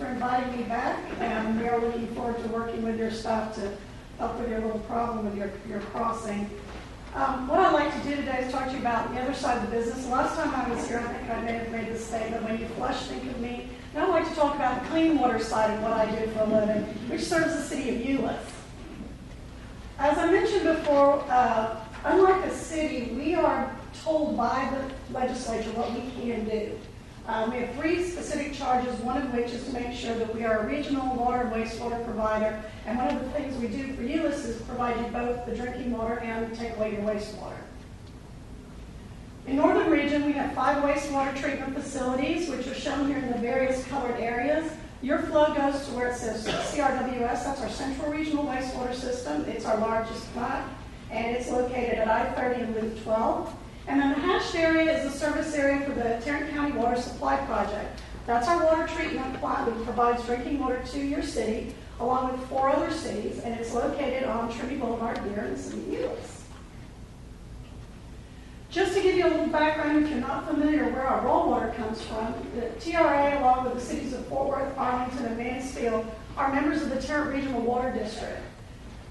inviting me back, and we are looking forward to working with your staff to help with your little problem with your crossing. What I'd like to do today is talk to you about the other side of the business. Last time I was here, I think I may have made this statement, when you flush, think of me. Now I'd like to talk about the clean water side of what I do for a living, which serves the city of Euless. As I mentioned before, unlike the city, we are told by the legislature what we can do. We have 3 specific charges, one of which is to make sure that we are a regional water and wastewater provider. And one of the things we do for Euless is provide you both the drinking water and take away your wastewater. In Northern Region, we have 5 wastewater treatment facilities, which are shown here in the various colored areas. Your flow goes to where it says CRWS, that's our Central Regional Wastewater System. It's our largest plant, and it's located at I-30 and Loop 12. And then the hatched area is the service area for the Tarrant County Water Supply Project. That's our water treatment plant that provides drinking water to your city, along with 4 other cities, and it's located on Trinity Boulevard here in the city of Euless. Just to give you a little background, if you're not familiar where our raw water comes from, the TRA, along with the cities of Fort Worth, Arlington, and Mansfield, are members of the Tarrant Regional Water District.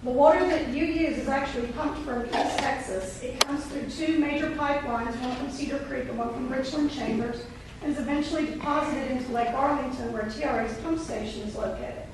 The water that you use is actually pumped from East Texas. It comes through 2 major pipelines, one from Cedar Creek and one from Richland Chambers, and is eventually deposited into Lake Arlington, where TRA's pump station is located.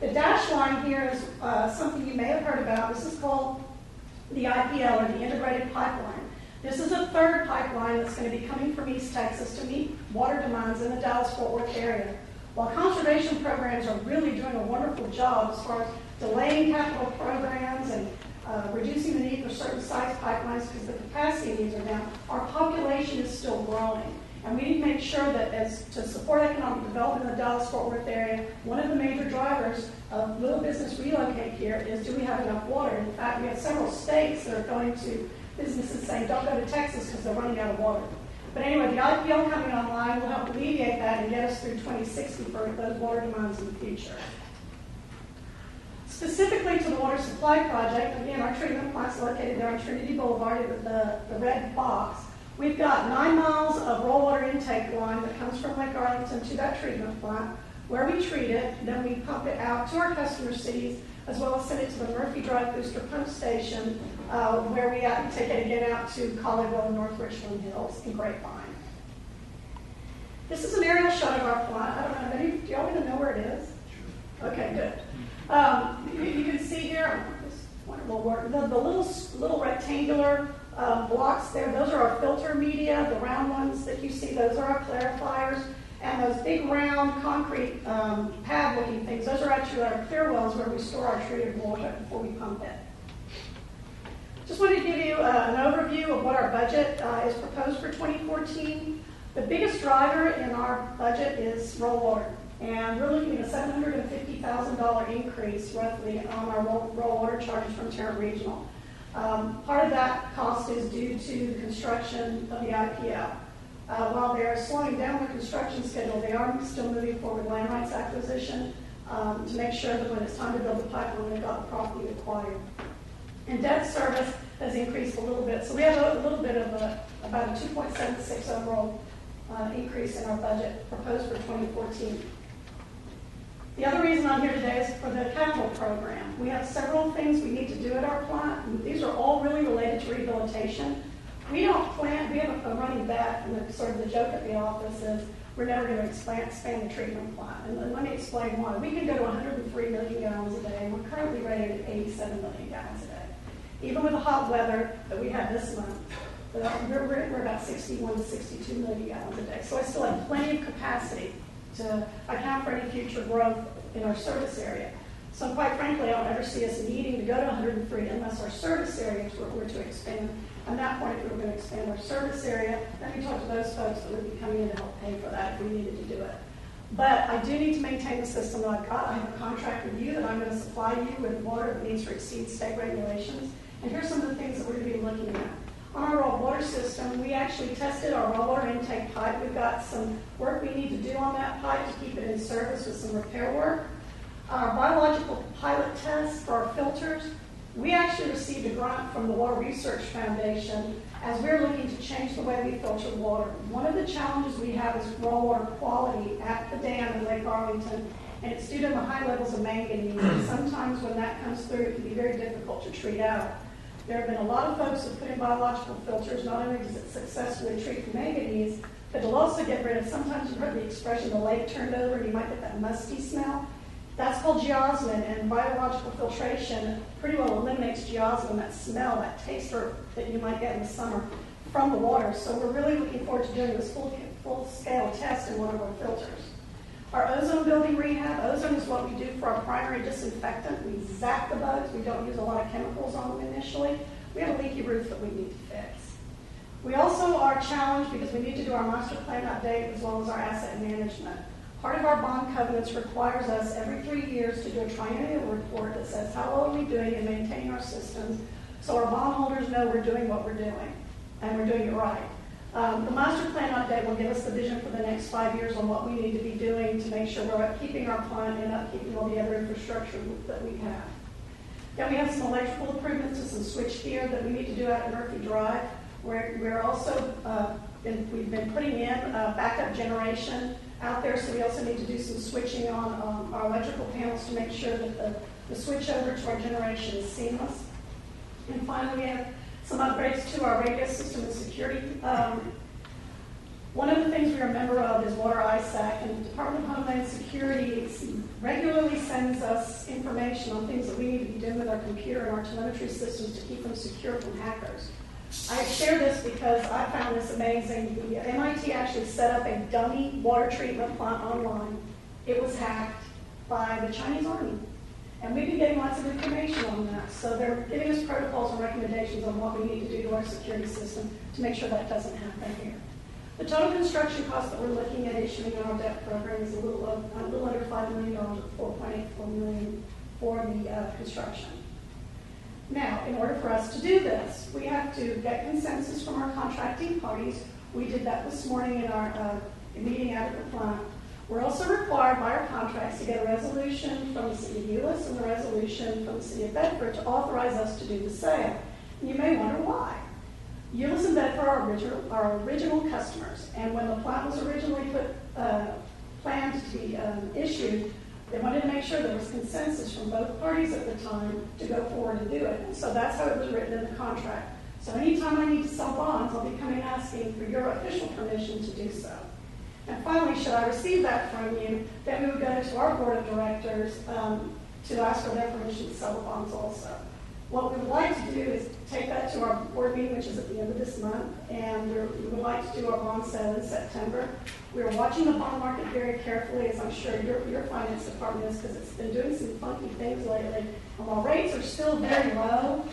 The dash line here is something you may have heard about. This is called the IPL, or the Integrated Pipeline. This is a 3rd pipeline that's going to be coming from East Texas to meet water demands in the Dallas-Fort Worth area. While conservation programs are really doing a wonderful job as far as delaying capital programs and reducing the need for certain size pipelines because the capacity needs are down, our population is still growing. And we need to make sure that to support economic development in the Dallas-Fort Worth area, one of the major drivers of little business relocate here is, do we have enough water? In fact, we have several states that are going to businesses saying, don't go to Texas because they're running out of water. But anyway, the IPL coming online will help alleviate that and get us through 2060 for those water demands in the future. Specifically to the water supply project, again, our treatment plant's located there on Trinity Boulevard with the red box. We've got 9 miles of raw water intake line that comes from Lake Arlington to that treatment plant, where we treat it, then we pump it out to our customer cities, as well as send it to the Murphy Drive Booster Pump Station, where we take it again out to Colleyville and North Richland Hills and Grapevine. This is an aerial shot of our plant. I don't know, do y'all even know where it is? Okay, good. You can see here, this wonderful work, the little rectangular blocks there, those are our filter media. The round ones that you see, those are our clarifiers. And those big round concrete pad-looking things, those are actually our clear wells where we store our treated water before we pump it. Just wanted to give you an overview of what our budget is proposed for 2014. The biggest driver in our budget is raw water. And we're looking at a $750,000 increase roughly on our raw water charges from Tarrant Regional. Part of that cost is due to the construction of the IPL. While they are slowing down their construction schedule, they are still moving forward with land rights acquisition to make sure that when it's time to build the pipeline, they've got the property acquired. And debt service has increased a little bit. So we have a little bit of about a 2.76 overall increase in our budget proposed for 2014. The other reason I'm here today is for the capital program. We have several things we need to do at our plant. These are all really related to rehabilitation. We don't plan, we have a running bet, and sort of the joke at the office is we're never going to expand the treatment plant. And let me explain why. We can go to 103 million gallons a day. We're currently rated at 87 million gallons a day. Even with the hot weather that we had this month, we're about 61 to 62 million gallons a day. So I still have plenty of capacity to account for any future growth in our service area. So quite frankly, I don't ever see us needing to go to 103 unless our service areas were to expand. At that point, if we were going to expand our service area, then we talk to those folks that would be coming in to help pay for that if we needed to do it. But I do need to maintain the system that I've got. I have a contract with you that I'm going to supply you with water that needs to exceed state regulations. And here's some of the things that we're going to be looking at. On our raw water system, we actually tested our raw water intake pipe. We've got some work we need to do on that pipe to keep it in service with some repair work. Our biological pilot test for our filters, we actually received a grant from the Water Research Foundation as we're looking to change the way we filter water. One of the challenges we have is raw water quality at the dam in Lake Arlington and it's due to the high levels of manganese. And sometimes when that comes through, it can be very difficult to treat out. There have been a lot of folks who put in biological filters, not only to successfully treat for manganese, but to also get rid of, sometimes you've heard the expression, the lake turned over, and you might get that musty smell. That's called geosmin, and biological filtration pretty well eliminates geosmin, that smell, that taste that you might get in the summer from the water. So we're really looking forward to doing this full-scale test in one of our filters. Our ozone building rehab, ozone is what we do for our primary disinfectant. We zap the bugs. We don't use a lot of chemicals on them initially. We have a leaky roof that we need to fix. We also are challenged because we need to do our master plan update as well as our asset management. Part of our bond covenants requires us every 3 years to do a triennial report that says how well are we doing in maintaining our systems so our bondholders know we're doing what we're doing and we're doing it right. The master plan update will give us the vision for the next 5 years on what we need to be doing to make sure we're upkeeping our plant and upkeeping all the other infrastructure that we have. Then we have some electrical improvements to some switch gear that we need to do out at Murphy Drive. We're also, we've been putting in backup generation out there, so we also need to do some switching on our electrical panels to make sure that the switch over to our generation is seamless. And finally, we have some upgrades to our radio system and security. One of the things we are a member of is Water ISAC, and the Department of Homeland Security regularly sends us information on things that we need to be doing with our computer and our telemetry systems to keep them secure from hackers. I share this because I found this amazing. The MIT actually set up a dummy water treatment plant online. It was hacked by the Chinese Army. And we've been getting lots of information on that. So they're giving us protocols and recommendations on what we need to do to our security system to make sure that doesn't happen here. The total construction cost that we're looking at issuing in our debt program is a little under $5 million, $4.84 million for the construction. Now, in order for us to do this, we have to get consensus from our contracting parties. We did that this morning in our meeting out at the plant. We're also required by our contracts to get a resolution from the City of Euless and a resolution from the City of Bedford to authorize us to do the sale. And you may wonder why. Euless and Bedford are our original customers, and when the plant was originally planned to be issued, they wanted to make sure there was consensus from both parties at the time to go forward and do it. And so that's how it was written in the contract. So anytime I need to sell bonds, I'll be coming asking for your official permission to do so. And finally, should I receive that from you, then we would go to our board of directors to ask for their permission to sell the bonds also. What we would like to do is take that to our board meeting, which is at the end of this month, and we would like to do our bond sale in September. We are watching the bond market very carefully, as I'm sure your finance department is, because it's been doing some funky things lately. And while rates are still very low,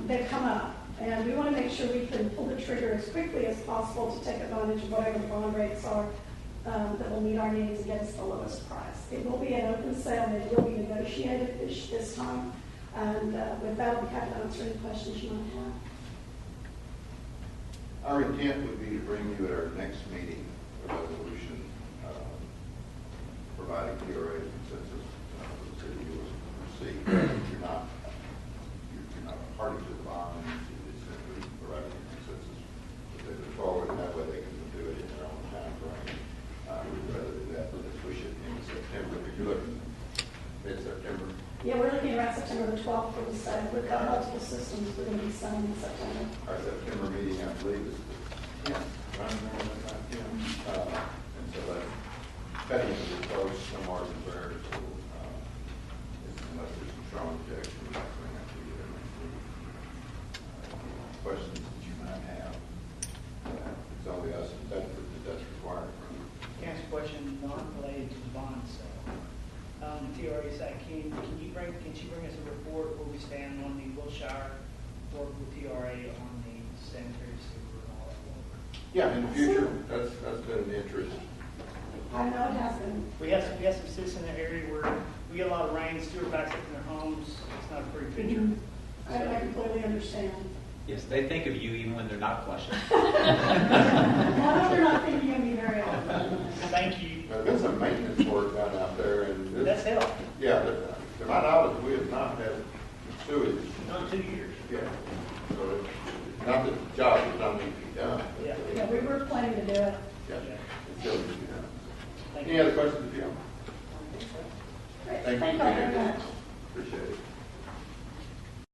they've come up. And we want to make sure we can pull the trigger as quickly as possible to take advantage of whatever the bond rates are that will meet our needs and get us the lowest price. It will be an open sale, and it will be negotiated this time. And with that, I'll be happy to answer any questions you might have. Our intent would be to bring you at our next meeting a resolution providing TRA consensus for the city of Euless to proceed. You're not a party to the bond, it's simply providing consensus. If they move forward, and that way they can do it in their own time frame. We'd rather do that, but let's push it into September. If you're looking mid-September. Yeah, we're looking around September the 12th for the sale. We've got multiple systems we're going to be selling in September. Our September meeting, I believe, is the 10th. And so that is close, no margin for error. So unless there's some strong objection, we're not going to have to get everything. Questions that you might have. It's only us in Bedford that's required from you. Can I ask a question not related to the bond sale? TRA said, can she bring us a report where we stand on the Wilshire work with TRA on the sanitary sewer and all that work? Yeah, in the future, that's been an interest. I know it has been. We have some citizens in the area where we get a lot of rain, sewer backs up in their homes. It's not a pretty picture. I completely understand. Yes, they think of you even when they're not flushing. Well, I know they're not thinking of me very often. Thank you. There's some maintenance work done out there, and That's helped. yeah, to my knowledge, we have not had sewage. Not 2 years. Yeah. So not that the job does not need to be done. But, Yeah. Yeah, we were planning to do it. Yeah. It still needs to be done. Thank Any you. other questions, if you have? Thank you Thank for you being very here. much. Appreciate it.